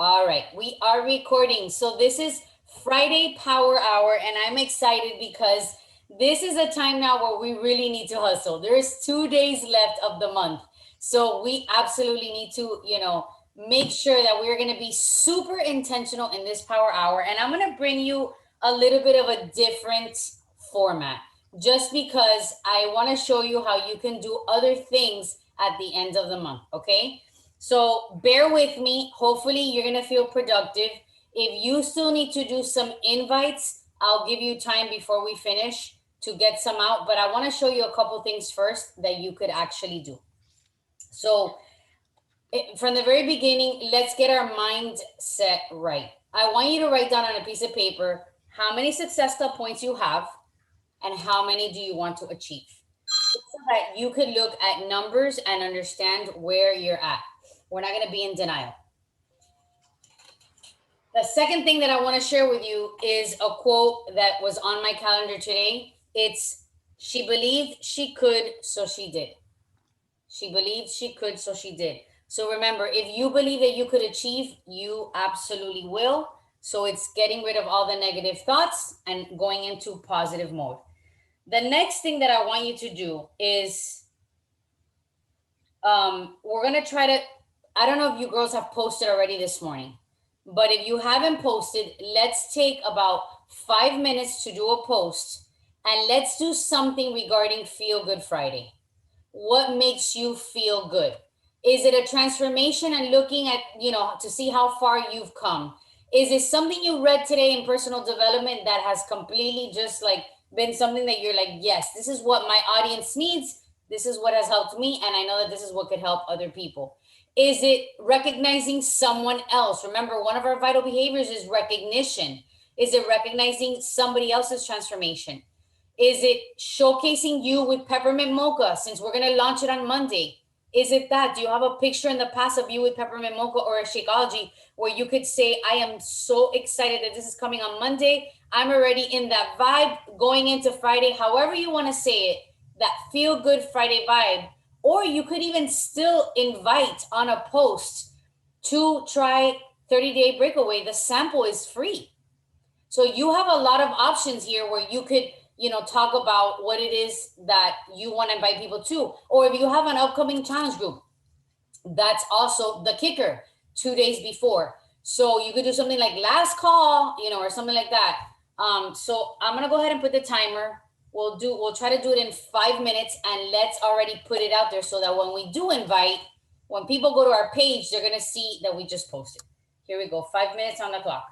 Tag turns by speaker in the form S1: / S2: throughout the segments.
S1: All right, we are recording. So this is Friday Power Hour, and I'm excited because this is a time now where we really need to hustle. There's 2 days left of the month. So we absolutely need to, make sure that we're going to be super intentional in this Power Hour. And I'm going to bring you a little bit of a different format just because I want to show you how you can do other things at the end of the month, okay? So bear with me. Hopefully, you're going to feel productive. If you still need to do some invites, I'll give you time before we finish to get some out. But I want to show you a couple things first that you could actually do. So, from the very beginning, let's get our mind set right. I want you to write down on a piece of paper how many success club points you have and how many do you want to achieve, so that you could look at numbers and understand where you're at. We're not going to be in denial. The second thing that I want to share with you is a quote that was on my calendar today. It's, she believed she could, so she did. She believed she could, so she did. So remember, if you believe that you could achieve, you absolutely will. So it's getting rid of all the negative thoughts and going into positive mode. The next thing that I want you to do is we're gonna try to, I don't know if you girls have posted already this morning, but if you haven't posted, let's take about 5 minutes to do a post and let's do something regarding Feel Good Friday. What makes you feel good? Is it a transformation and looking at, to see how far you've come? Is it something you read today in personal development that has completely just like been something that you're like, yes, this is what my audience needs. This is what has helped me. And I know that this is what could help other people. Is it recognizing someone else? Remember, one of our vital behaviors is recognition. Is it recognizing somebody else's transformation? Is it showcasing you with peppermint mocha since we're going to launch it on Monday? Is it that? Do you have a picture in the past of you with peppermint mocha or a Shakeology where you could say, I am so excited that this is coming on Monday. I'm already in that vibe going into Friday, however you want to say it, that feel good Friday vibe. Or you could even still invite on a post to try 30-day breakaway. The sample is free. So you have a lot of options here where you could, talk about what it is that you want to invite people to. Or if you have an upcoming challenge group, that's also the kicker 2 days before. So you could do something like last call, or something like that. So I'm gonna go ahead and put the timer. We'll try to do it in 5 minutes and let's already put it out there so that when we do invite, when people go to our page, they're gonna see that we just posted. Here we go, 5 minutes on the clock.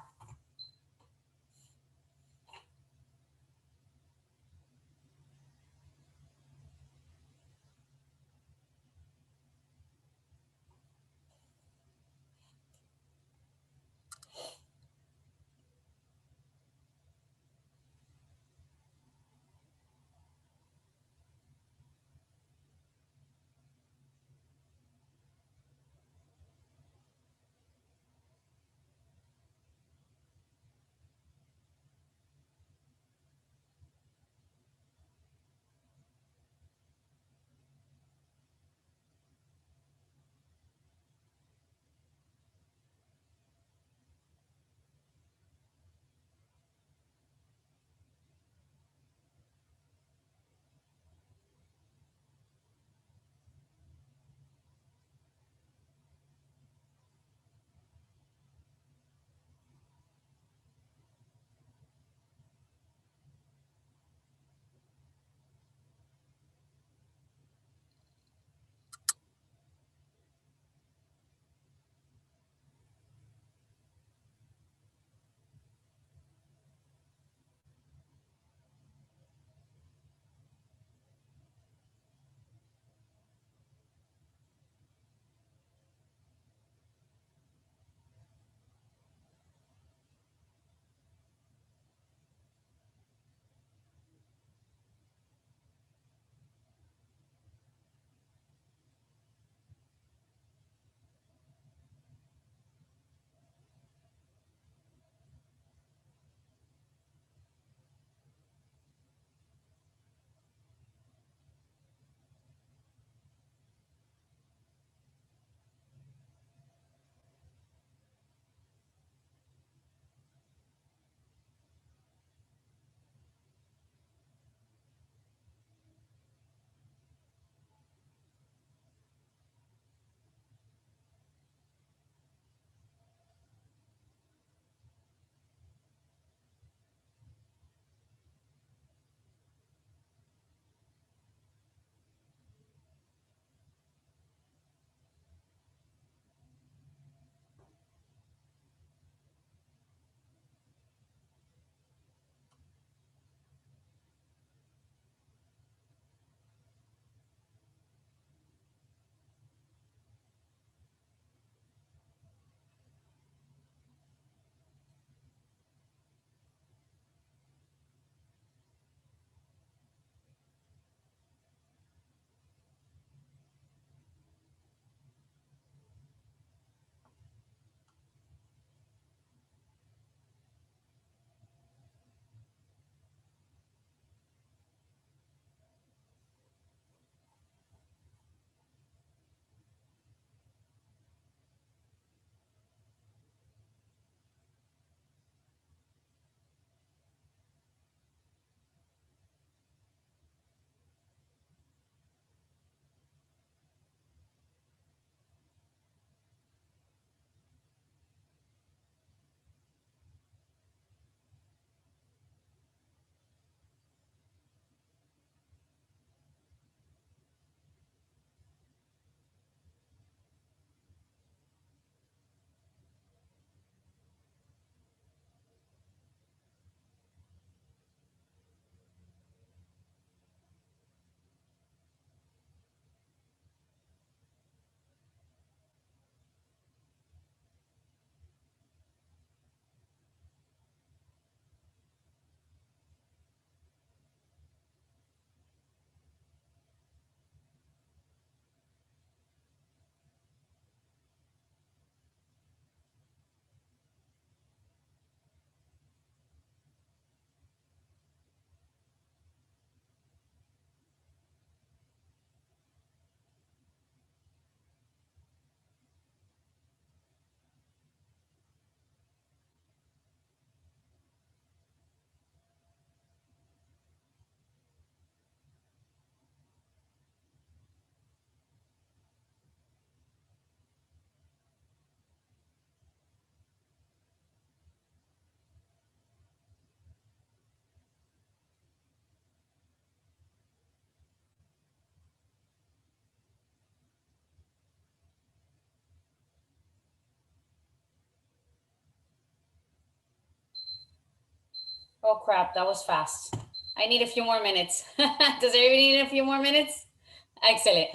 S1: Oh crap, that was fast. I need a few more minutes. Does everybody need a few more minutes? Excellent.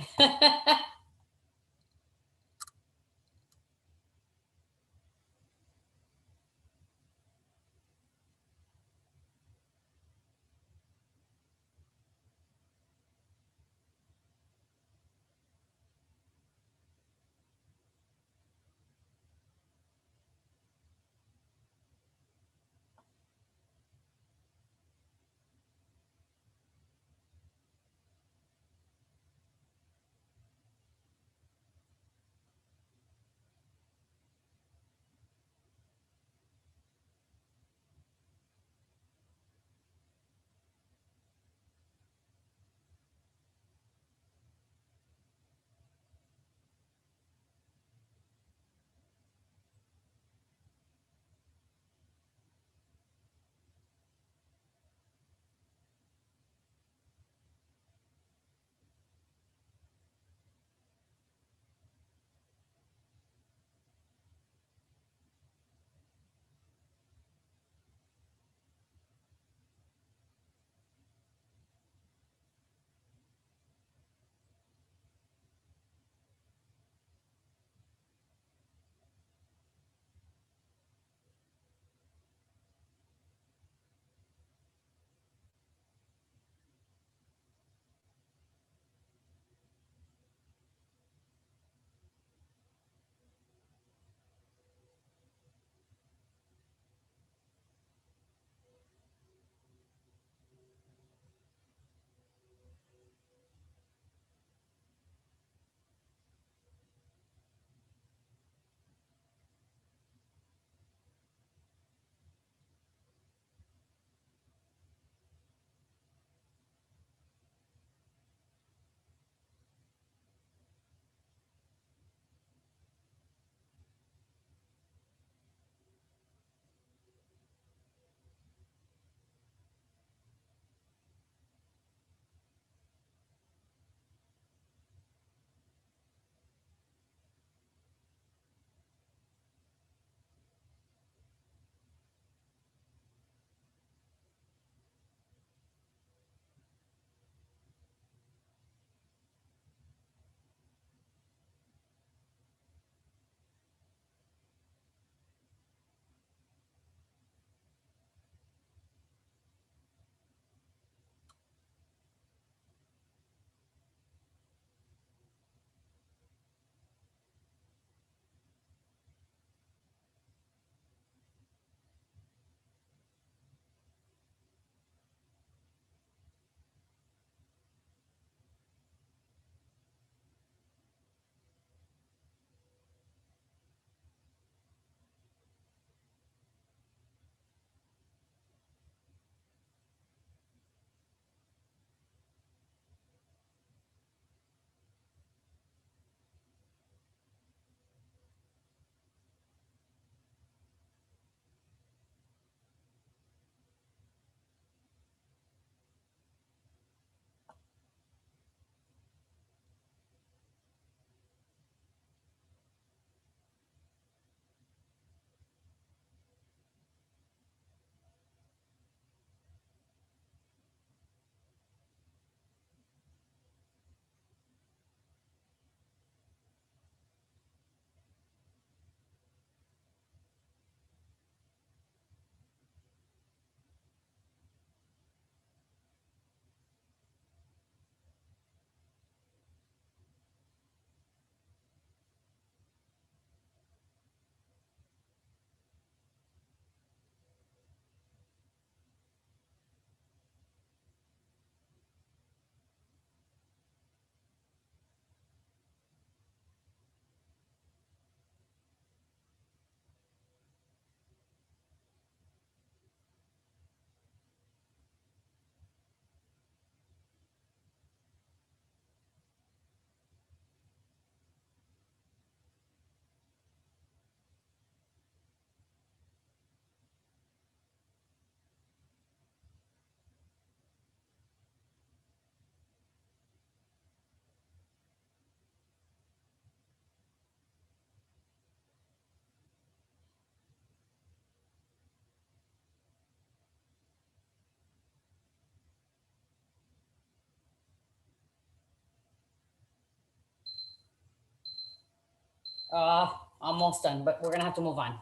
S1: Almost done, but we're gonna have to move on.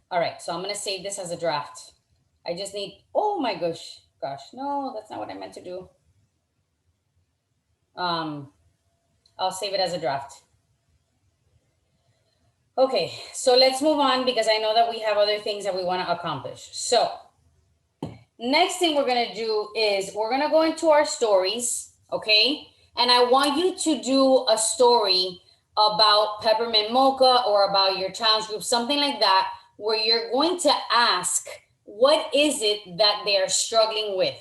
S1: All right, so I'm gonna save this as a draft. I just need, oh my gosh, no, that's not what I meant to do. Um, I'll save it as a draft. Okay, so let's move on because I know that we have other things that we want to accomplish. So next thing we're gonna do is we're gonna go into our stories, okay? And I want you to do a story about peppermint mocha or about your challenge group, something like that, where you're going to ask, what is it that they are struggling with?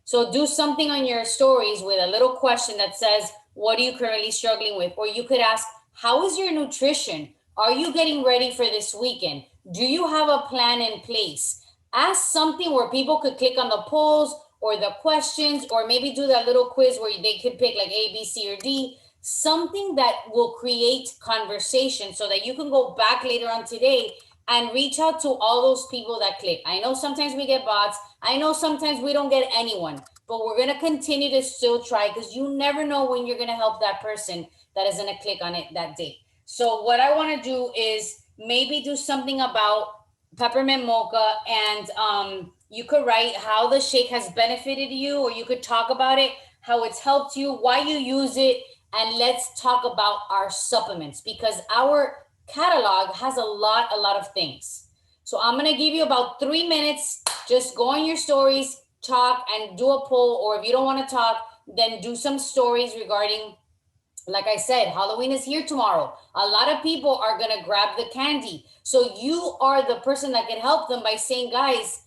S1: So do something on your stories with a little question that says, what are you currently struggling with? Or you could ask, how is your nutrition? Are you getting ready for this weekend? Do you have a plan in place? Ask something where people could click on the polls or the questions, or maybe do that little quiz where they could pick like A, B, C, or D, something that will create conversation so that you can go back later on today and reach out to all those people that click. I know sometimes we get bots. I know sometimes we don't get anyone, but we're going to continue to still try because you never know when you're going to help that person that is going to click on it that day. So what I want to do is maybe do something about peppermint mocha, and you could write how the shake has benefited you, or you could talk about it, how it's helped you, why you use it, and let's talk about our supplements because our catalog has a lot of things. So I'm going to give you about 3 minutes. Just go on your stories, talk, and do a poll, or if you don't want to talk, then do some stories regarding, like I said, Halloween is here tomorrow. A lot of people are going to grab the candy. So you are the person that can help them by saying, guys,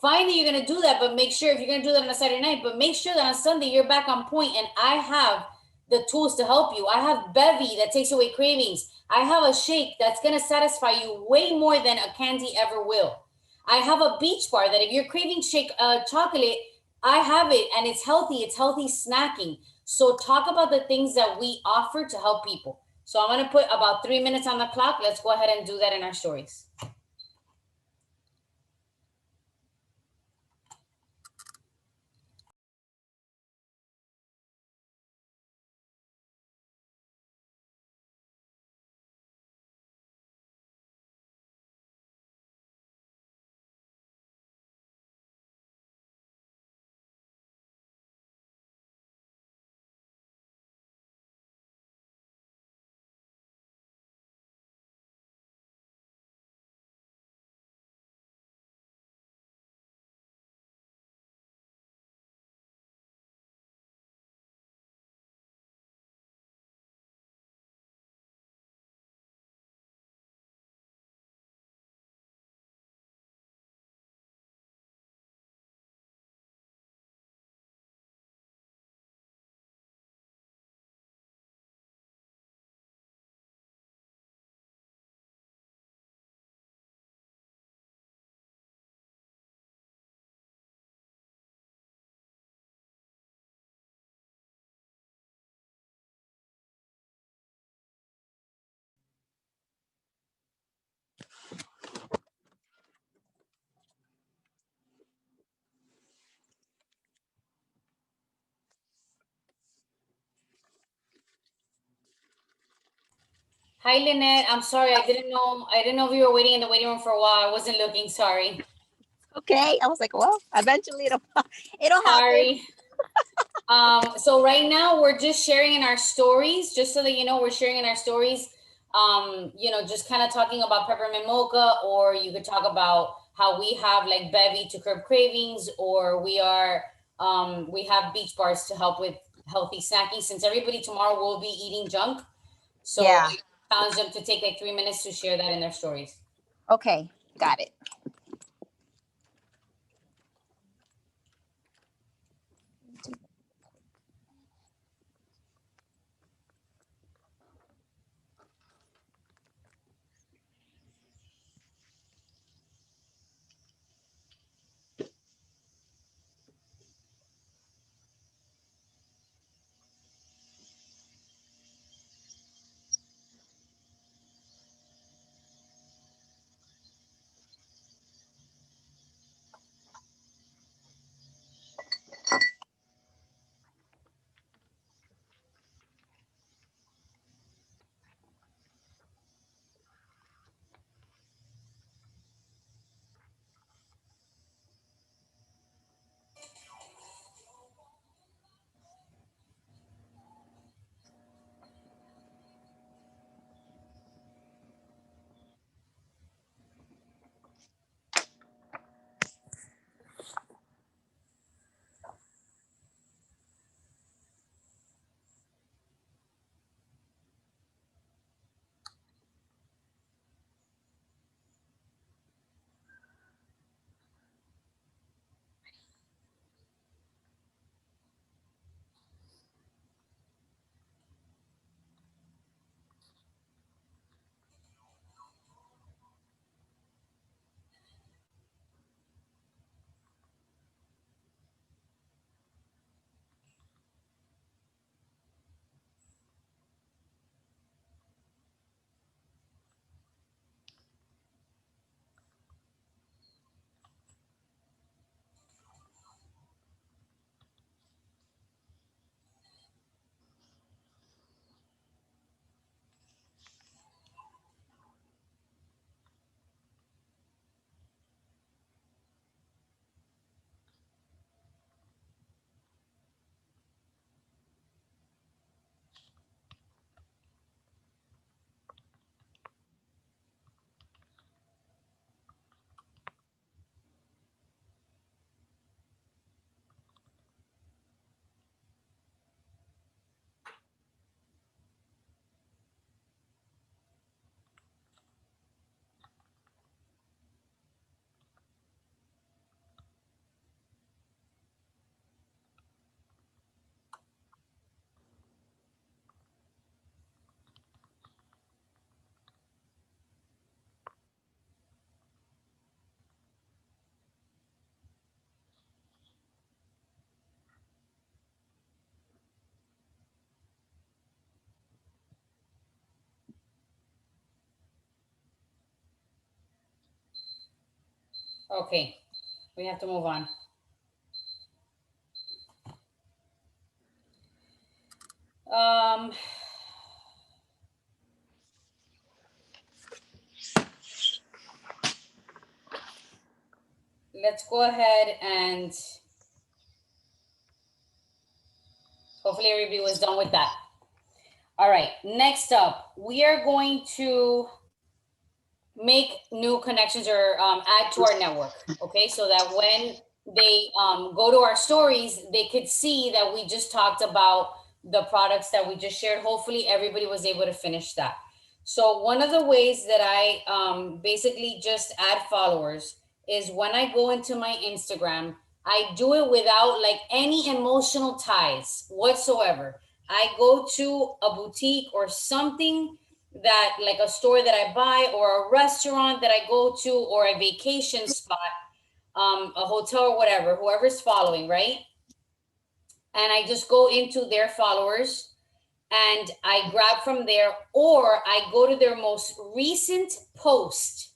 S1: fine that you're going to do that, but make sure if you're going to do that on a Saturday night, but make sure that on Sunday you're back on point and I have the tools to help you. I have Bevy that takes away cravings. I have a shake that's going to satisfy you way more than a candy ever will. I have a beach bar that if you're craving chocolate, I have it and it's healthy snacking. So talk about the things that we offer to help people. So I'm going to put about 3 minutes on the clock. Let's go ahead and do that in our stories. Hi, Lynette. I'm sorry. I didn't know if you were waiting in the waiting room for a while. I wasn't looking. Sorry.
S2: Okay. I was like, well, eventually it'll happen.
S1: Sorry. So right now we're just sharing in our stories, just so that you know, we're sharing in our stories. Just kind of talking about peppermint mocha, or you could talk about how we have like Bevy to curb cravings, or we have beach bars to help with healthy snacking. Since everybody tomorrow will be eating junk, so
S2: Yeah.
S1: I challenge them to take like 3 minutes to share that in their stories.
S2: Okay. Got it.
S1: Okay, we have to move on. Um, let's go ahead and hopefully everybody was done with that. All right, next up, we are going to make new connections or add to our network, okay? So that when they go to our stories, they could see that we just talked about the products that we just shared. Hopefully everybody was able to finish that. So one of the ways that I basically just add followers is when I go into my Instagram, I do it without like any emotional ties whatsoever. I go to a boutique or something that like a store that I buy or a restaurant that I go to or a vacation spot, a hotel or whatever, whoever's following, right? And I just go into their followers and I grab from there, or I go to their most recent post.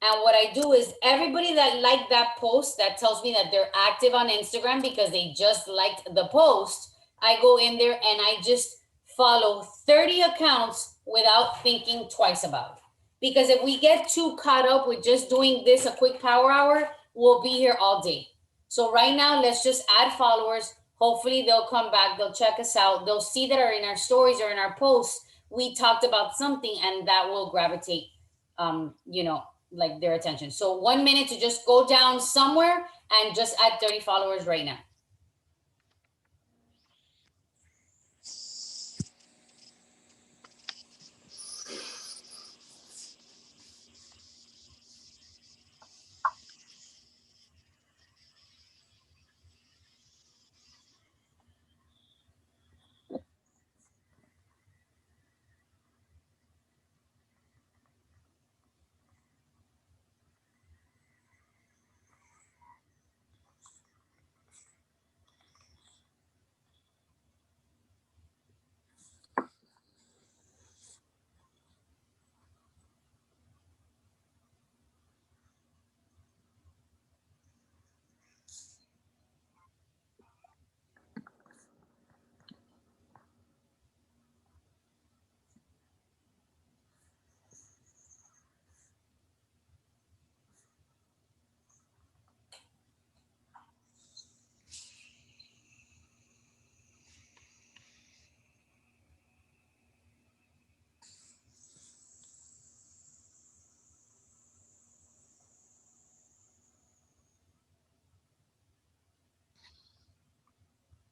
S1: And what I do is everybody that liked that post, that tells me that they're active on Instagram because they just liked the post. I go in there and I just follow 30 accounts without thinking twice about it. Because if we get too caught up with just doing this a quick power hour, we'll be here all day. So right now, let's just add followers. Hopefully they'll come back, they'll check us out, they'll see that are in our stories or in our posts, we talked about something, and that will gravitate you know, like their attention. So 1 minute to just go down somewhere and just add 30 followers right now.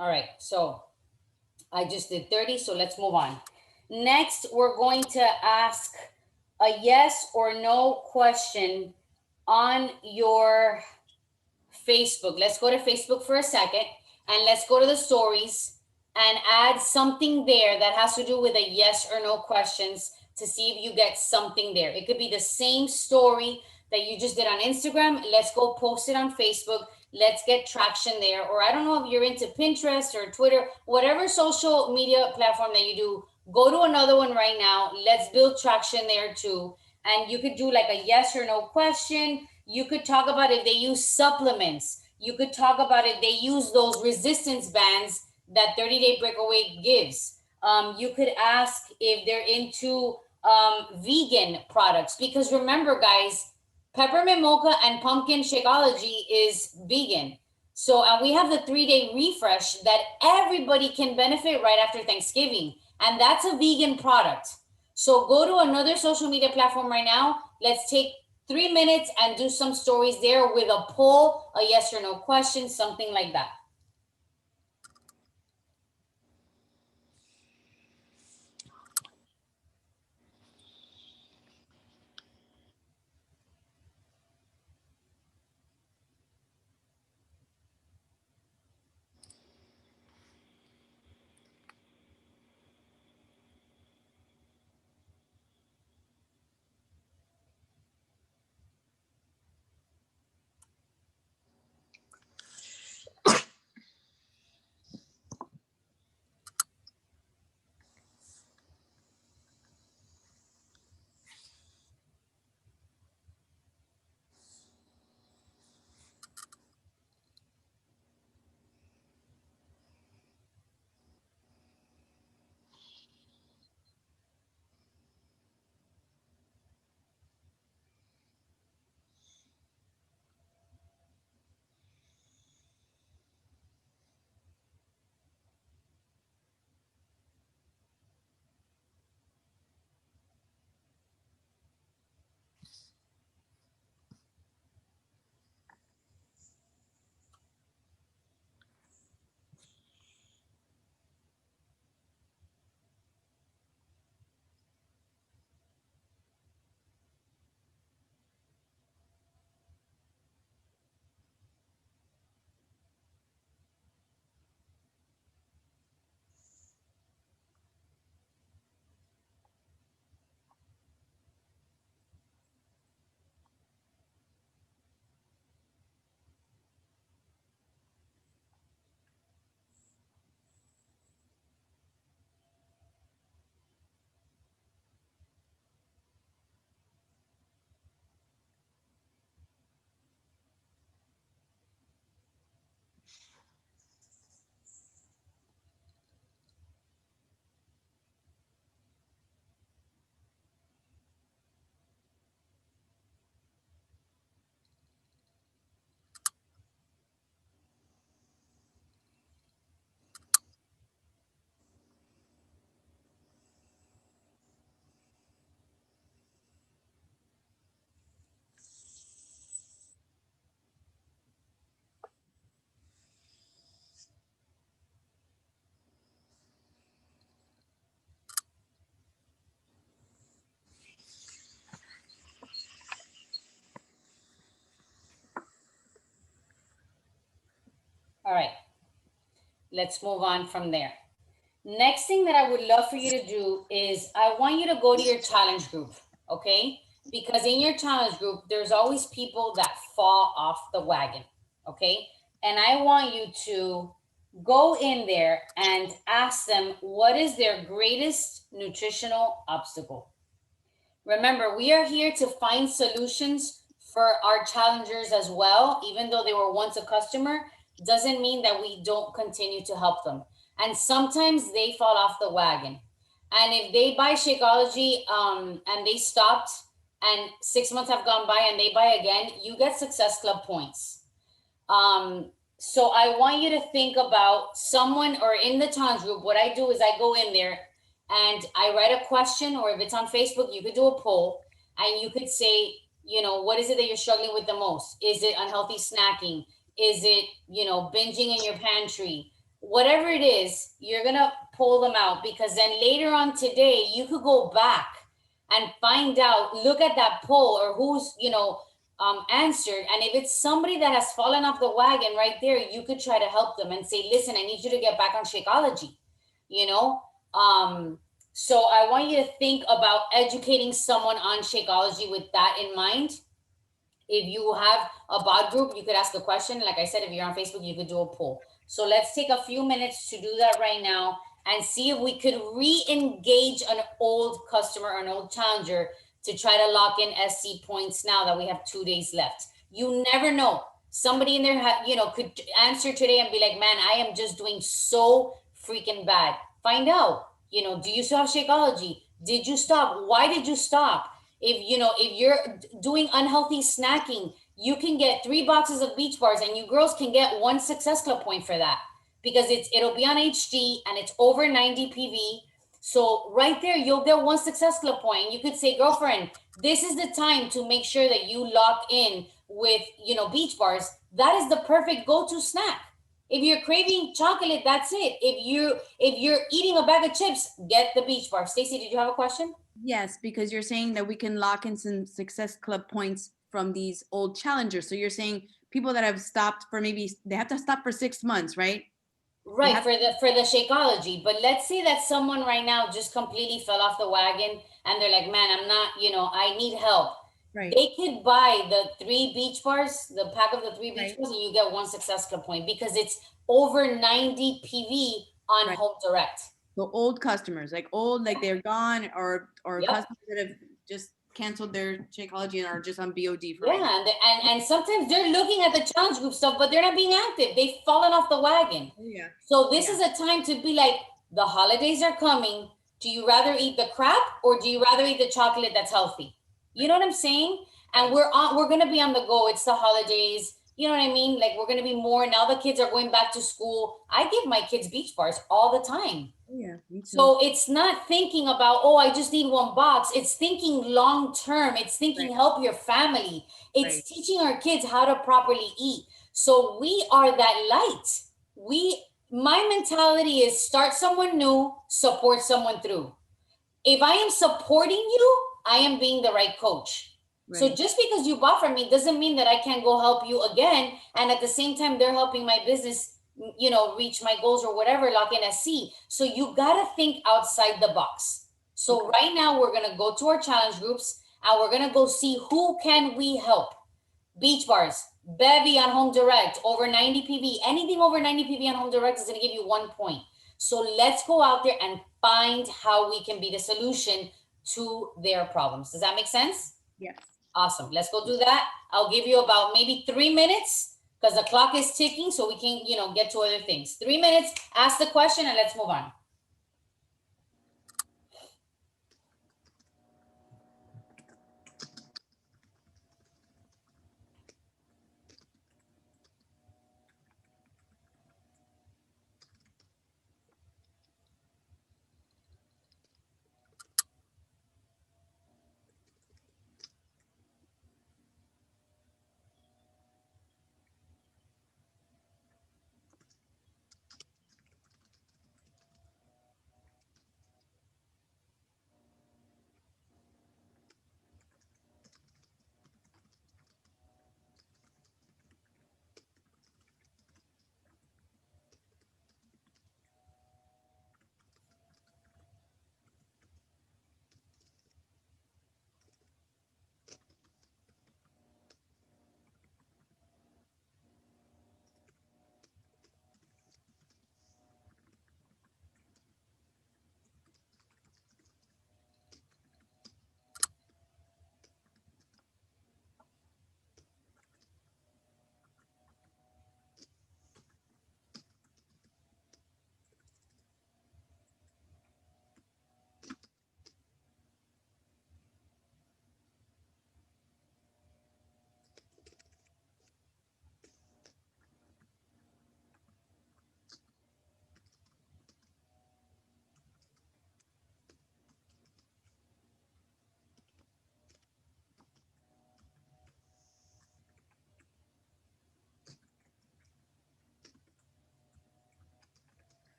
S1: All right, so I just did 30, so let's move on. Next, we're going to ask a yes or no question on your Facebook. Let's go to Facebook for a second and let's go to the stories and add something there that has to do with a yes or no questions to see if you get something there. It could be the same story that you just did on Instagram. Let's go post it on Facebook. Let's get traction there. Or I don't know if you're into Pinterest or Twitter, whatever social media platform that you do, go to another one right now. Let's build traction there too. And you could do like a yes or no question. You could talk about if they use supplements. You could talk about if they use those resistance bands that 30-day breakaway gives. You could ask if they're into vegan products, because remember, guys, peppermint mocha and pumpkin Shakeology is vegan. So, and we have the 3-day refresh that everybody can benefit right after Thanksgiving, and that's a vegan product. So go to another social media platform right now. Let's take 3 minutes and do some stories there with a poll, a yes or no question, something like that. All right, let's move on from there. Next thing that I would love for you to do is I want you to go to your challenge group, okay? Because in your challenge group, there's always people that fall off the wagon, okay? And I want you to go in there and ask them what is their greatest nutritional obstacle. Remember, we are here to find solutions for our challengers as well. Even though they were once a customer, doesn't mean that we don't continue to help them. And sometimes they fall off the wagon. And if they buy Shakeology and they stopped and 6 months have gone by and they buy again, you get Success Club points. So I want you to think about someone or in the challenge group. What I do is I go in there and I write a question, or if it's on Facebook, you could do a poll and you could say, you know, what is it that you're struggling with the most? Is it unhealthy snacking? Is it, you know, binging in your pantry? Whatever it is, you're going to pull them out, because then later on today, you could go back and find out, look at that poll or who's, you know, answered. And if it's somebody that has fallen off the wagon right there, you could try to help them and say, listen, I need you to get back on Shakeology, you know? So I want you to think about educating someone on Shakeology with that in mind. If you have a bot group, you could ask a question. Like I said, if you're on Facebook, you could do a poll. So let's take a few minutes to do that right now and see if we could re-engage an old customer or an old challenger to try to lock in SC points now that we have 2 days left. You never know. Somebody in there, you know, could answer today and be like, man, I am just doing so freaking bad. Find out, you know, do you still have Shakeology? Did you stop? Why did you stop? If, you know, if you're doing unhealthy snacking, you can get 3 boxes of Beach Bars and you girls can get 1 Success Club point for that, because it'll be on HD and it's over 90 PV. So right there, you'll get 1 Success Club point. You could say, girlfriend, this is the time to make sure that you lock in with, you know, Beach Bars. That is the perfect go-to snack. If you're craving chocolate, that's it. If you're eating a bag of chips, get the Beach Bar. Stacy, did you have a question?
S3: Yes, because you're saying that we can lock in some Success Club points from these old challengers. So you're saying people that have stopped for maybe they have to stop for 6 months, right?
S1: Right, for the Shakeology. But let's say that someone right now just completely fell off the wagon and they're like, man, I'm not, you know, I need help.
S3: Right.
S1: They could buy the 3 Beach Bars, the pack of the 3 Beach
S3: Right.
S1: Bars, and you get 1 Success Club point because it's over 90 PV on
S3: Right.
S1: Home Direct.
S3: So old customers, like old, like they're gone, or
S1: Yep.
S3: customers that have just canceled their Shakeology and are just on BOD for right now.
S1: And sometimes they're looking at the challenge group stuff, but they're not being active. They've fallen off the wagon.
S3: Oh, yeah.
S1: So this is a time to be like, the holidays are coming. Do you rather eat the crap or do you rather eat the chocolate that's healthy? You know what I'm saying? And we're gonna be on the go. It's the holidays. You know what I mean? Like, we're gonna be more now. The kids are going back to school. I give my kids Beach Bars all the time.
S3: Oh, yeah, me too.
S1: So it's not thinking about, oh, I just need 1 box. It's thinking long term. It's thinking help your family. It's teaching our kids how to properly eat. So we are that light. My mentality is start someone new, support someone through. If I am supporting you, I am being the right coach. Right. So just because you bought from me doesn't mean that I can't go help you again. And at the same time, they're helping my business, you know, reach my goals or whatever, lock in SC. So you got to think outside the box. So right now we're going to go to our challenge groups and we're going to go see who can we help. Beach Bars, Bevy on Home Direct, over 90 PV. Anything over 90 PV on Home Direct is going to give you 1 point. So let's go out there and find how we can be the solution to their problems. Does that make sense?
S3: Yes.
S1: Awesome. Let's go do that. I'll give you about maybe 3 minutes because the clock is ticking so we can, you know, get to other things. 3 minutes, ask the question and let's move on.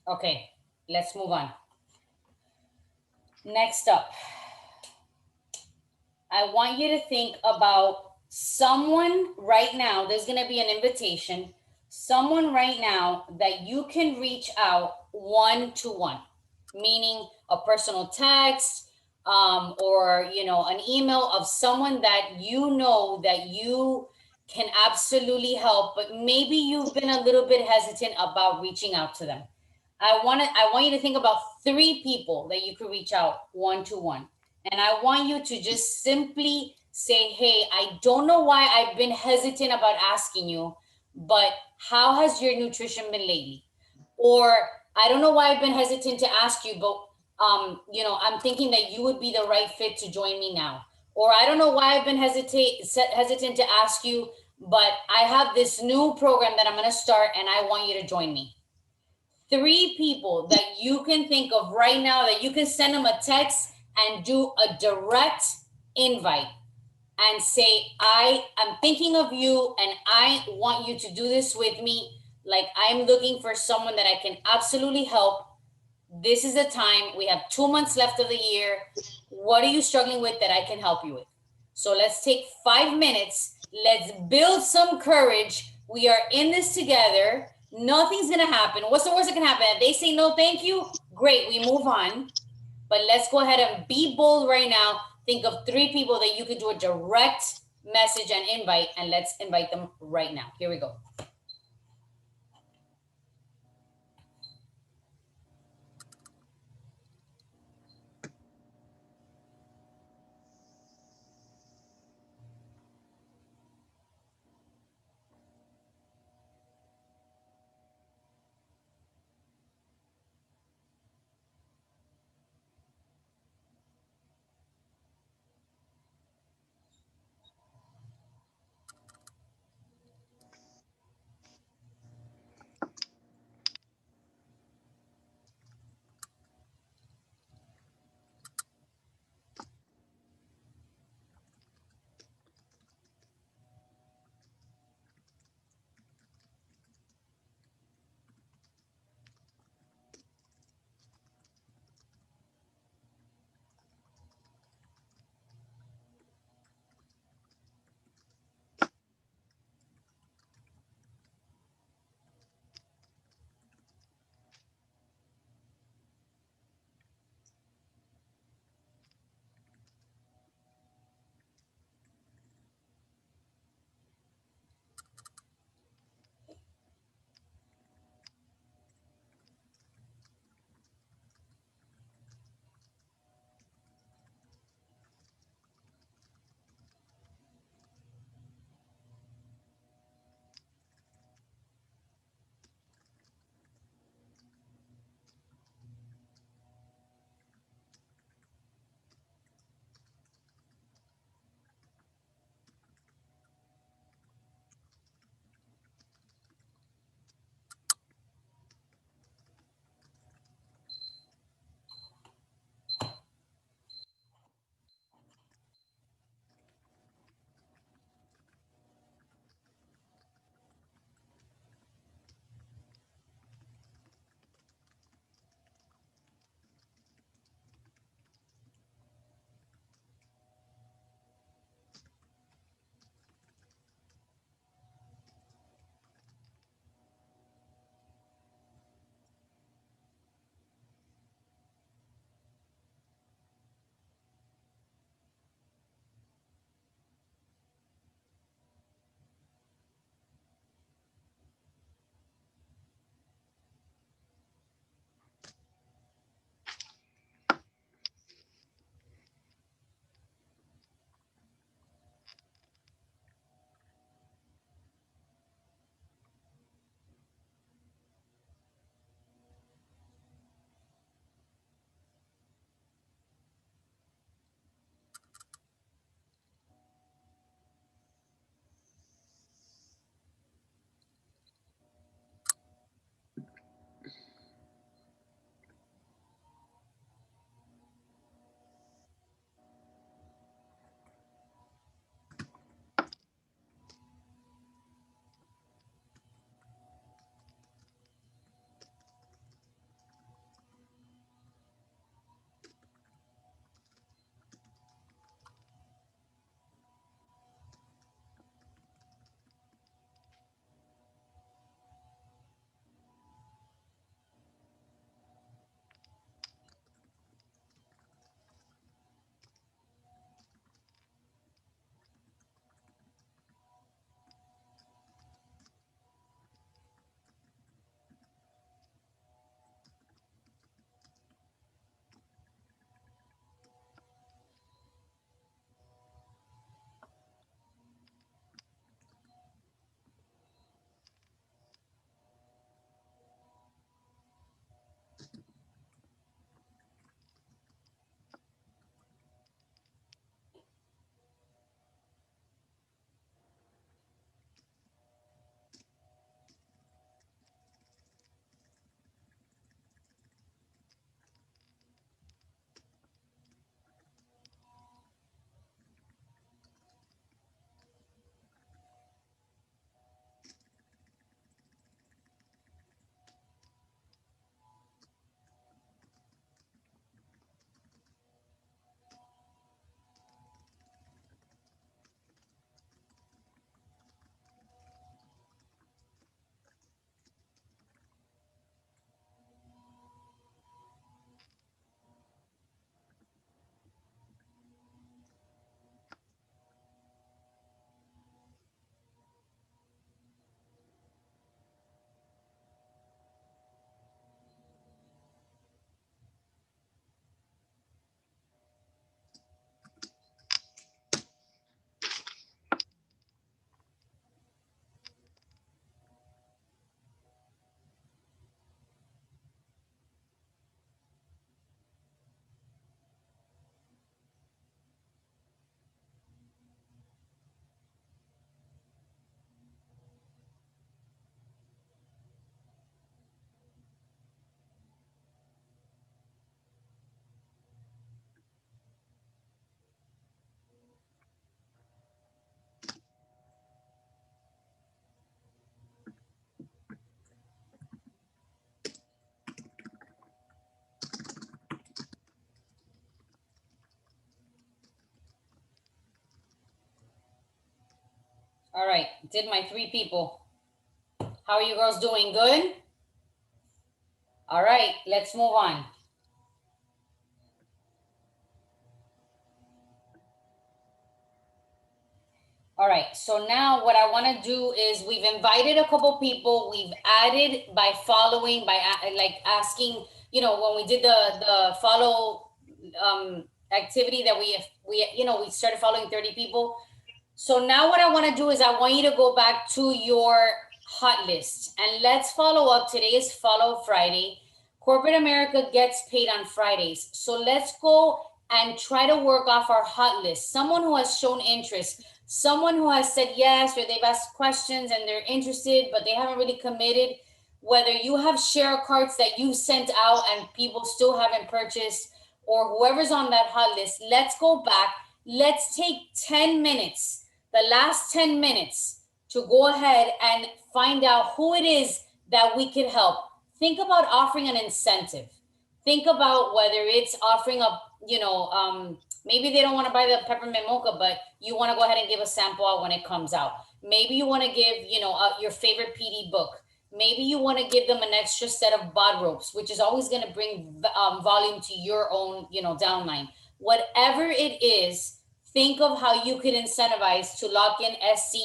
S1: Okay, let's move on. Next up, I want you to think about someone right now. There's going to be an invitation. Someone right now that you can reach out one to one, meaning a personal text, or an email of someone that you know that you can absolutely help, but maybe you've been a little bit hesitant about reaching out to them. I want you to think about 3 people that you could reach out one to one. And I want you to just simply say, hey, I don't know why I've been hesitant about asking you, but how has your nutrition been lately? Or I don't know why I've been hesitant to ask you, but I'm thinking that you would be the right fit to join me now. Or I don't know why I've been hesitant to ask you, but I have this new program that I'm going to start and I want you to join me. 3 people that you can think of right now that you can send them a text and do a direct invite and say, I am thinking of you and I want you to do this with me. Like, I'm looking for someone that I can absolutely help. This is the time. We have 2 months left of the year. What are you struggling with that I can help you with? So let's take 5 minutes. Let's build some courage. We are in this together. Nothing's going to happen. What's the worst that can happen? If they say no, thank you, great, we move on. But let's go ahead and be bold right now. Think of 3 people that you could do a direct message and invite, and let's invite them right now. Here we go. All right, did my 3 people. How are you girls doing? Good? All right, let's move on. All right, so now what I want to do is we've invited a couple people. We've added by following, by like asking, you know, when we did the follow activity that we started following 30 people. So now what I want to do is I want you to go back to your hot list and let's follow up. Today is Follow Friday. Corporate America gets paid on Fridays. So let's go and try to work off our hot list. Someone who has shown interest, someone who has said yes, or they've asked questions and they're interested, but they haven't really committed. Whether you have share cards that you sent out and people still haven't purchased, or whoever's on that hot list, let's go back. Let's take 10 minutes, the last 10 minutes, to go ahead and find out who it is that we can help. Think about offering an incentive. Think about whether it's offering a, maybe they don't want to buy the peppermint mocha, but you want to go ahead and give a sample out when it comes out. Maybe you want to give, your favorite PD book. Maybe you want to give them an extra set of bod ropes, which is always going to bring volume to your own, downline. Whatever it is, think of how you could incentivize to lock in SC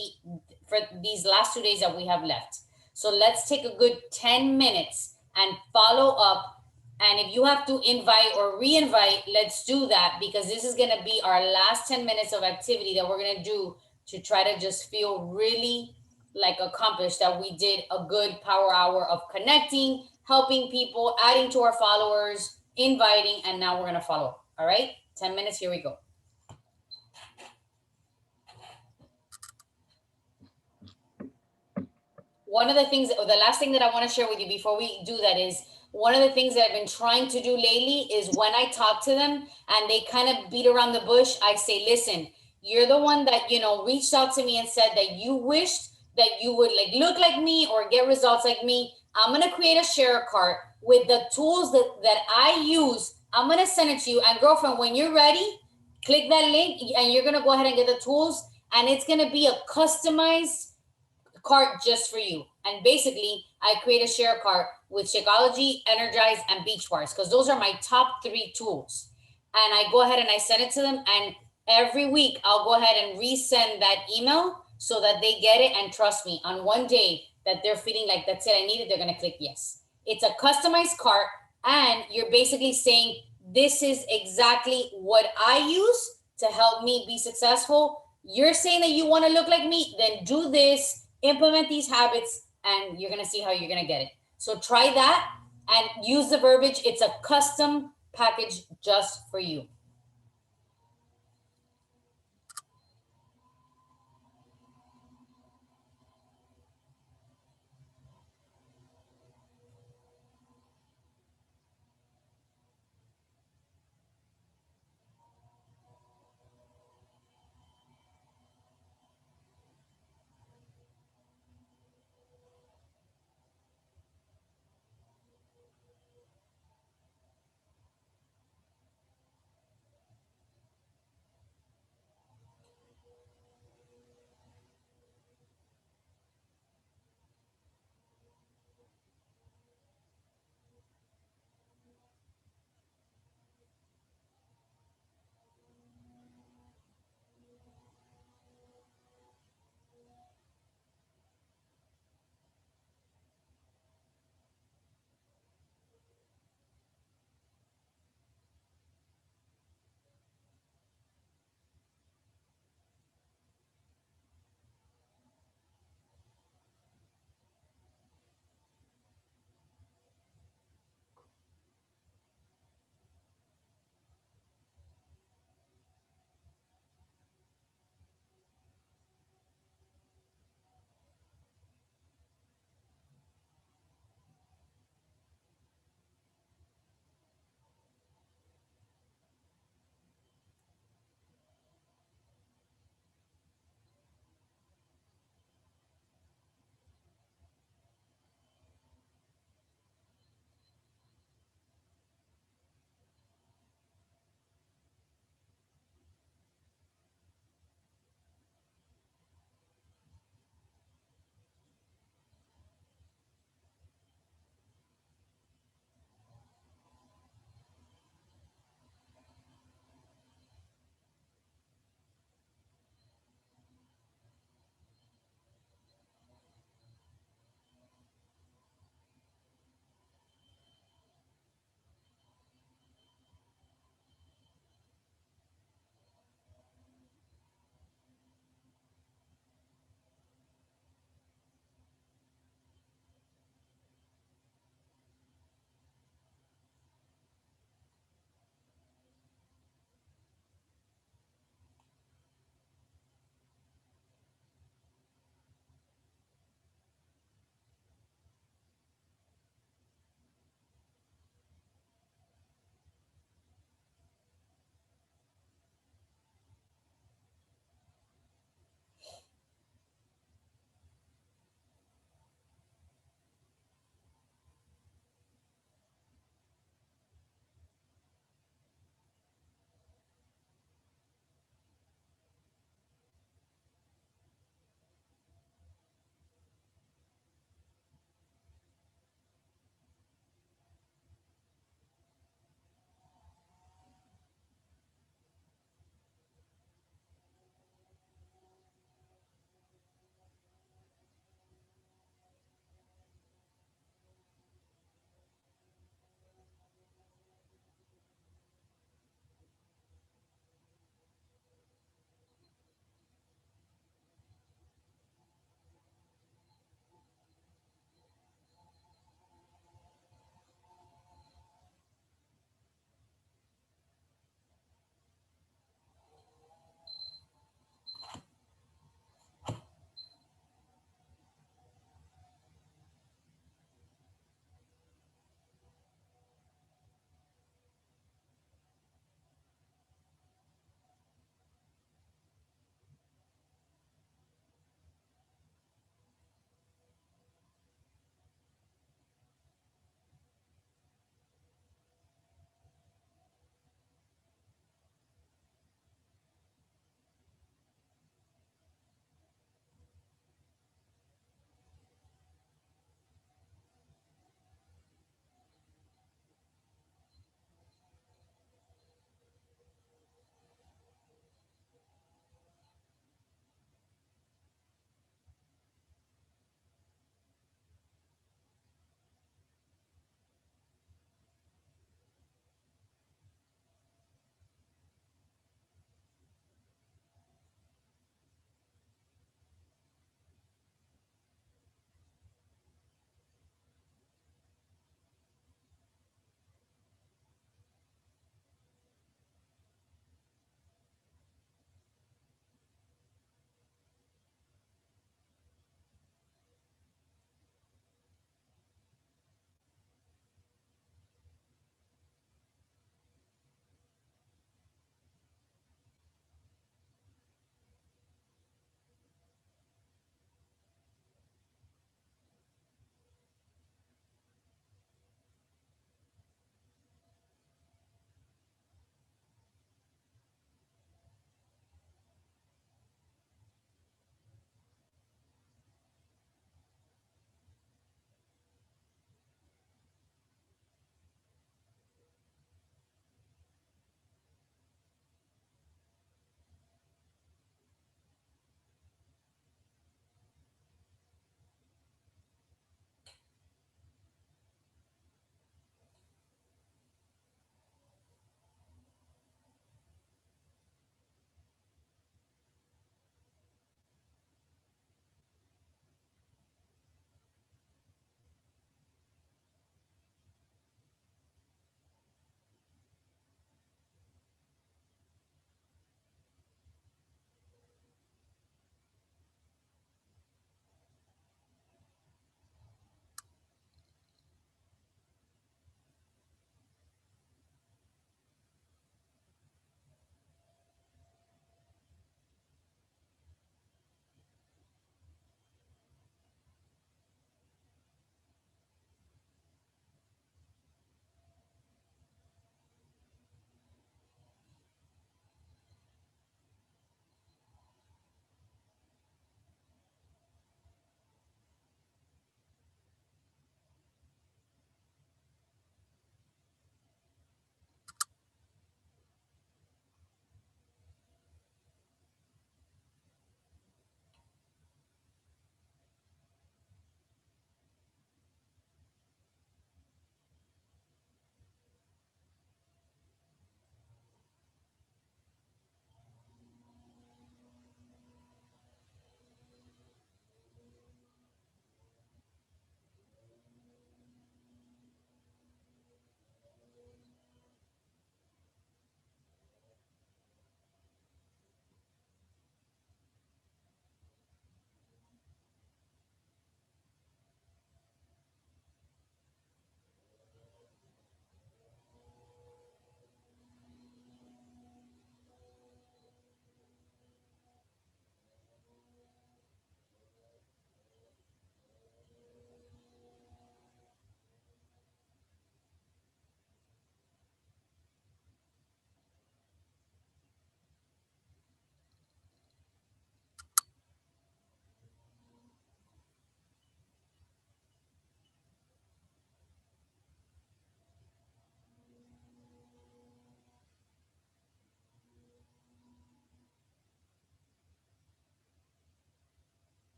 S1: for these last 2 days that we have left. So let's take a good 10 minutes and follow up. And if you have to invite or re-invite, let's do that, because this is going to be our last 10 minutes of activity that we're going to do to try to just feel really like accomplished that we did a good power hour of connecting, helping people, adding to our followers, inviting, and now we're going to follow up. All right, 10 minutes, here we go. One of the things, or the last thing that I want to share with you before we do that is, one of the things that I've been trying to do lately is when I talk to them and they kind of beat around the bush, I say, listen, you're the one that, reached out to me and said that you wished that you would like look like me or get results like me. I'm going to create a share cart with the tools that I use. I'm going to send it to you. And girlfriend, when you're ready, click that link and you're going to go ahead and get the tools. And it's going to be a customized cart just for you. And basically, I create a share cart with Shakeology, Energize, and Beach Bars, because those are my top 3 tools. And I go ahead and I send it to them. And every week, I'll go ahead and resend that email so that they get it. And trust me, on one day that they're feeling like that's it, I need it, they're going to click yes. It's a customized cart. And you're basically saying, this is exactly what I use to help me be successful. You're saying that you want to look like me, then do this. Implement these habits and you're going to see how you're going to get it. So try that and use the verbiage. It's a custom package just for you.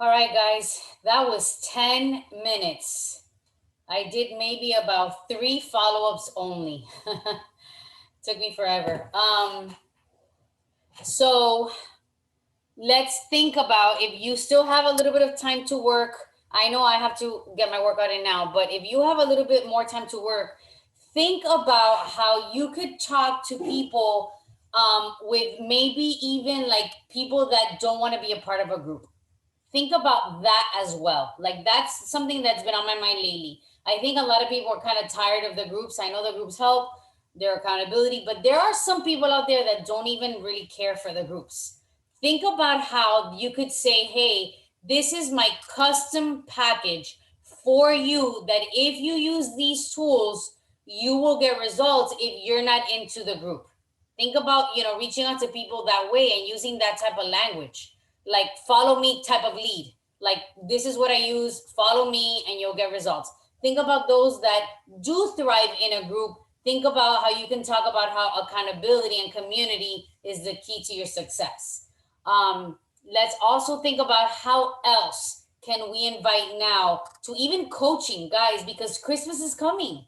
S1: All right, guys, that was 10 minutes. I did maybe about 3 follow-ups only. Took me forever. So let's think about, if you still have a little bit of time to work. I know I have to get my workout in now, but if you have a little bit more time to work, think about how you could talk to people with maybe even like people that don't want to be a part of a group. Think about that as well. Like, that's something that's been on my mind lately. I think a lot of people are kind of tired of the groups. I know the groups help their accountability, but there are some people out there that don't even really care for the groups. Think about how you could say, hey, this is my custom package for you, that if you use these tools, you will get results if you're not into the group. Think about, reaching out to people that way and using that type of language, like follow me type of lead. Like, this is what I use, follow me and you'll get results. Think about those that do thrive in a group. Think about how you can talk about how accountability and community is the key to your success. Let's also think about how else can we invite now to even coaching, guys, because Christmas is coming.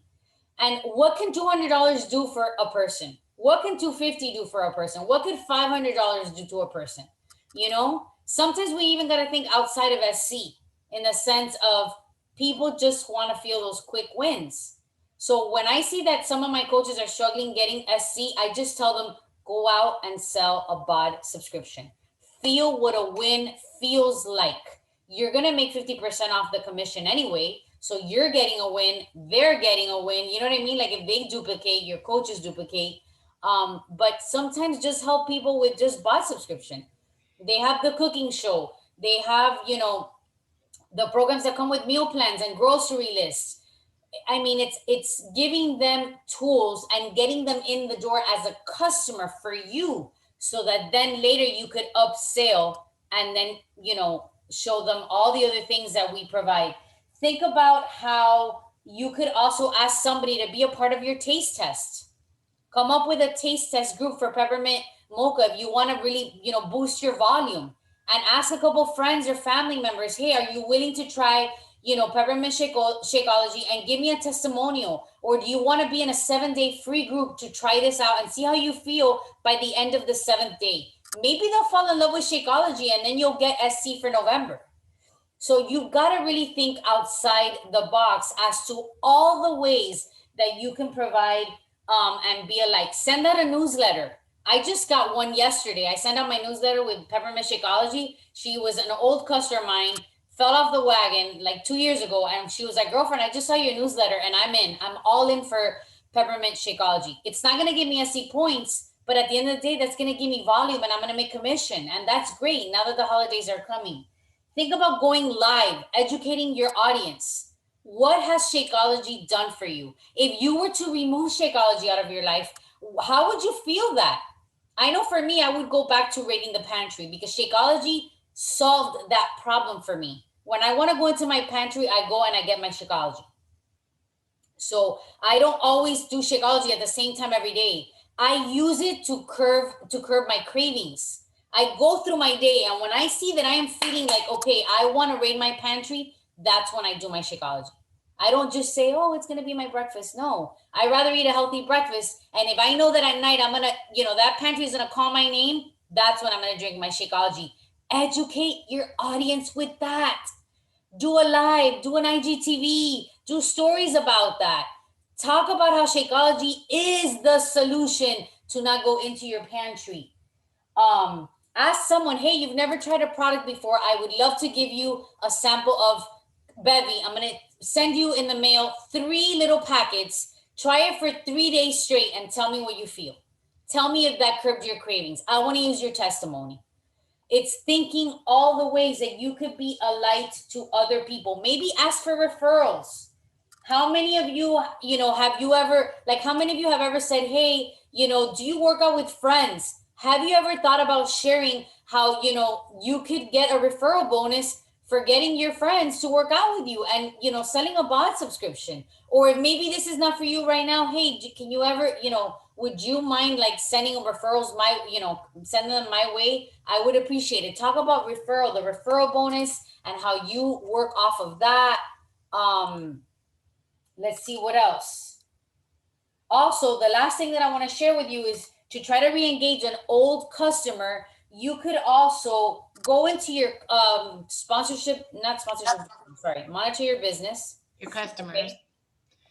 S1: And what can $200 do for a person? What can $250 do for a person? What could $500 do to a person? Sometimes we even got to think outside of SC, in the sense of people just want to feel those quick wins. So when I see that some of my coaches are struggling getting SC, I just tell them, go out and sell a BOD subscription. Feel what a win feels like. You're going to make 50% off the commission anyway. So you're getting a win, they're getting a win. You know what I mean? Like, if they duplicate, your coaches duplicate. But sometimes just help people with just BOD subscription. They have the cooking show. They have, the programs that come with meal plans and grocery lists. I mean, it's giving them tools and getting them in the door as a customer for you, so that then later you could upsell and then, show them all the other things that we provide. Think about how you could also ask somebody to be a part of your taste test. Come up with a taste test group for peppermint mocha if you want to really, boost your volume, and ask a couple friends or family members, hey, are you willing to try, peppermint Shakeology and give me a testimonial? Or do you want to be in a 7-day free group to try this out and see how you feel by the end of the 7th day? Maybe they'll fall in love with Shakeology and then you'll get SC for November. So you've got to really think outside the box as to all the ways that you can provide and be a like. Send out a newsletter. I just got one yesterday. I sent out my newsletter with Peppermint Shakeology. She was an old customer of mine, fell off the wagon like 2 years ago. And she was like, girlfriend, I just saw your newsletter and I'm in. I'm all in for Peppermint Shakeology. It's not going to give me SC points, but at the end of the day, that's going to give me volume and I'm going to make commission. And that's great now that the holidays are coming. Think about going live, educating your audience. What has Shakeology done for you? If you were to remove Shakeology out of your life, how would you feel that? I know for me, I would go back to raiding the pantry, because Shakeology solved that problem for me. When I want to go into my pantry, I go and I get my Shakeology. So I don't always do Shakeology at the same time every day. I use it to curb my cravings. I go through my day, and when I see that I am feeling like, okay, I want to raid my pantry, that's when I do my Shakeology. I don't just say, oh, it's going to be my breakfast. No, I rather eat a healthy breakfast. And if I know that at night I'm going to, that pantry is going to call my name, that's when I'm going to drink my Shakeology. Educate your audience with that. Do a live, do an IGTV, do stories about that. Talk about how Shakeology is the solution to not go into your pantry. Ask someone, hey, you've never tried a product before. I would love to give you a sample of Bevy. I'm going to send you in the mail 3 little packets. Try it for 3 days straight and tell me what you feel. Tell me if that curbed your cravings. I want to use your testimony. It's thinking all the ways that you could be a light to other people. Maybe ask for referrals. How many of you, have you ever, how many of you have ever said, hey, do you work out with friends? Have you ever thought about sharing how, you could get a referral bonus for getting your friends to work out with you and, selling a BOD subscription? Or if maybe this is not for you right now, hey, can you ever, would you mind like sending referrals sending them my way? I would appreciate it. Talk about the referral bonus and how you work off of that. Let's see what else. Also, the last thing that I want to share with you is to try to re-engage an old customer. You could also go into your monitor your business.
S4: Your customers.
S1: Okay.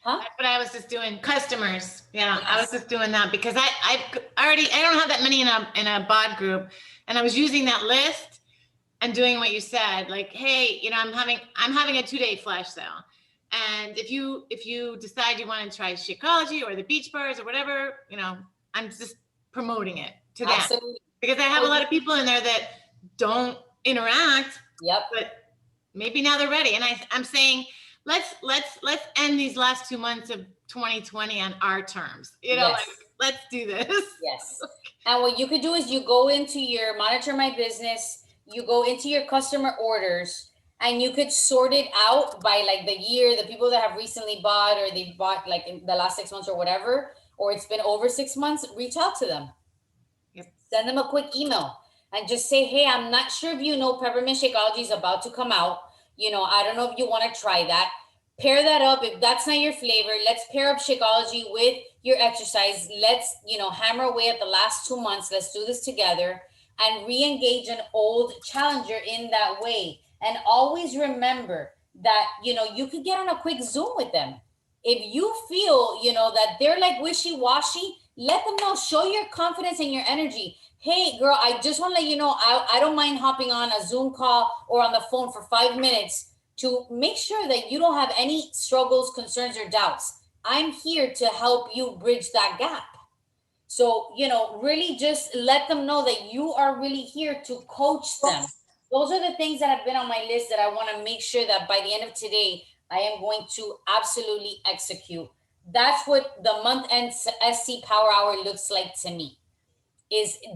S1: Huh?
S4: That's what I was just doing. Customers. Yeah,
S1: Yes.
S4: I was just doing that because I don't have that many in a bod group, and I was using that list and doing what you said. Like, hey, I'm having a 2-day flash sale, and if you decide you want to try Shakeology or the beach bars or whatever, I'm just promoting it to them.
S1: Absolutely.
S4: Because I have a lot of people in there that don't interact.
S1: Yep.
S4: But maybe now they're ready, and I'm saying, let's end these last 2 months of 2020 on our terms.
S1: Yes.
S4: Let's do this.
S1: Yes. And what you could do is you go into your Monitor My Business, you go into your customer orders, and you could sort it out by like the year, the people that have recently bought or they bought like in the last 6 months or whatever, or it's been over 6 months, reach out to them.
S4: Yep.
S1: Send them a quick email and just say, hey, I'm not sure if Peppermint Shakeology is about to come out. I don't know if you want to try that. Pair that up. If that's not your flavor, let's pair up Shakeology with your exercise. Let's, hammer away at the last 2 months. Let's do this together and re-engage an old challenger in that way. And always remember that, you could get on a quick Zoom with them. If you feel, that they're like wishy-washy, let them know, show your confidence and your energy. Hey, girl, I just want to let you know, I don't mind hopping on a Zoom call or on the phone for 5 minutes to make sure that you don't have any struggles, concerns, or doubts. I'm here to help you bridge that gap. So, really just let them know that you are really here to coach them. Those are the things that have been on my list that I want to make sure that by the end of today, I am going to absolutely execute. That's what the month-end SC Power Hour looks like to me.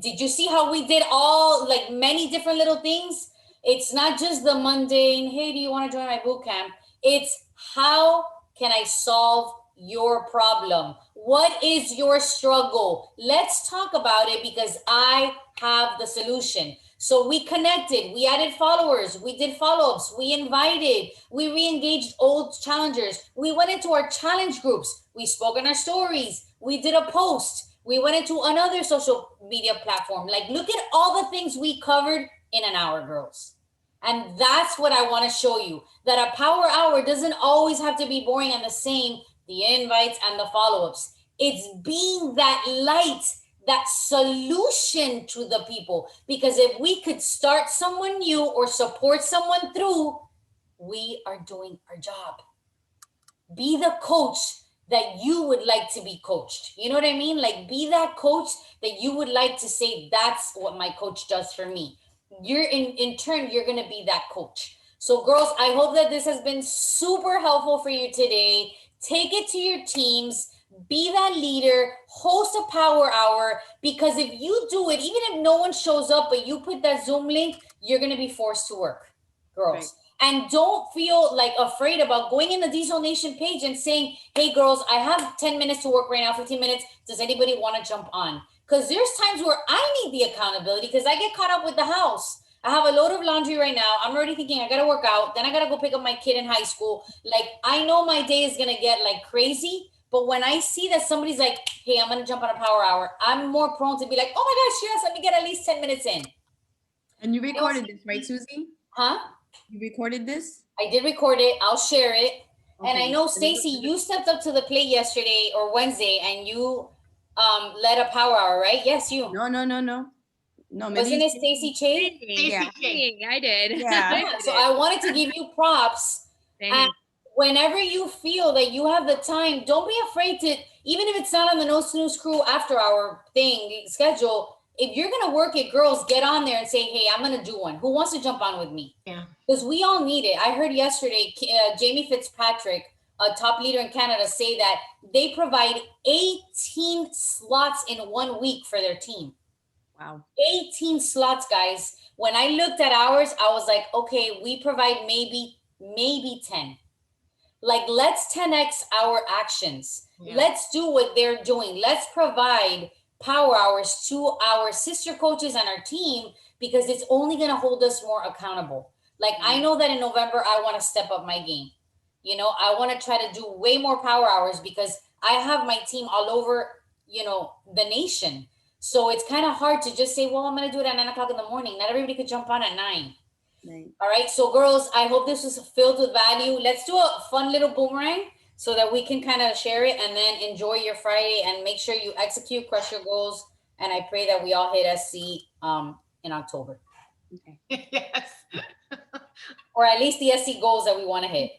S1: Did you see how we did all like many different little things? It's not just the mundane, hey, do you want to join my boot camp? It's how can I solve your problem? What is your struggle? Let's talk about it because I have the solution. So we connected, we added followers, we did follow-ups, we invited, we re-engaged old challengers. We went into our challenge groups, we spoke on our stories, we did a post, we went into another social media platform. Like, look at all the things we covered in an hour, girls. And that's what I want to show you, that a power hour doesn't always have to be boring and the same, the invites and the follow-ups. It's being that light, that solution to the people. Because if we could start someone new or support someone through, we are doing our job. Be the coach that you would like to be coached. You know what I mean? Like, be that coach that you would like to say, that's what my coach does for me. You're in turn, you're going to be that coach. So girls, I hope that this has been super helpful for you today. Take it to your teams, be that leader, host a power hour, because if you do it, even if no one shows up, but you put that Zoom link, you're going to be forced to work, girls. Right. And don't feel like afraid about going in the Diesel Nation page and saying, hey girls, I have 10 minutes to work right now, 15 minutes. Does anybody want to jump on? Because there's times where I need the accountability because I get caught up with the house. I have a load of laundry right now. I'm already thinking I got to work out. Then I got to go pick up my kid in high school. Like, I know my day is going to get like crazy. But when I see that somebody's like, hey, I'm going to jump on a power hour, I'm more prone to be like, oh my gosh, yes, let me get at least 10 minutes in.
S3: And you recorded this, right, Susie?
S1: Huh?
S3: You recorded this?
S1: I did record it. I'll share it. Okay. And I know, Stacy, you stepped up to the plate yesterday or Wednesday and you led a power hour, right? Yes, you.
S3: No.
S1: Wasn't it Stacy Che?
S4: Yeah.
S2: I did.
S1: Yeah. So I wanted to give you props. And whenever you feel that you have the time, don't be afraid to, even if it's not on the No Snooze Crew after hour thing schedule, if you're going to work it, girls, get on there and say, hey, I'm going to do one. Who wants to jump on with me?
S4: Yeah.
S1: Because we all need it. I heard yesterday, Jamie Fitzpatrick, a top leader in Canada, say that they provide 18 slots in 1 week for their team.
S3: Wow.
S1: 18 slots, guys. When I looked at ours, I was like, okay, we provide maybe 10. Like, let's 10x our actions.
S4: Yeah.
S1: Let's do what they're doing. Let's provide power hours to our sister coaches and our team, because it's only going to hold us more accountable. Like, I know that in November, I want to step up my game. You know, I want to try to do way more power hours because I have my team all over, you know, the nation. So it's kind of hard to just say, well, I'm going to do it at 9 o'clock in the morning. Not everybody could jump on at 9.
S3: Right.
S1: All right. So girls, I hope this was filled with value. Let's do a fun little boomerang so that we can kind of share it and then enjoy your Friday and make sure you execute, crush your goals. And I pray that we all hit SC in October,
S3: Okay.
S4: Yes.
S1: or at least the SC goals that we want to hit.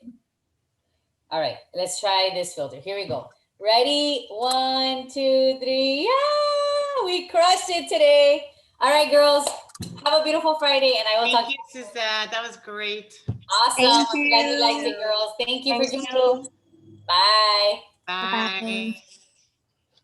S1: All right, let's try this filter. Here we go. Ready? 1, 2, 3. Yeah, we crushed it today. All right, girls, have a beautiful Friday, and I will talk
S4: Thank
S1: to you.
S4: you, Suzette. That was great.
S1: Awesome.
S2: Thank
S1: I'm glad you liked
S2: you.
S1: it, girls. Thank you for
S2: Thank
S1: joining.
S2: you.
S1: Bye.
S4: Bye.
S2: Bye-bye.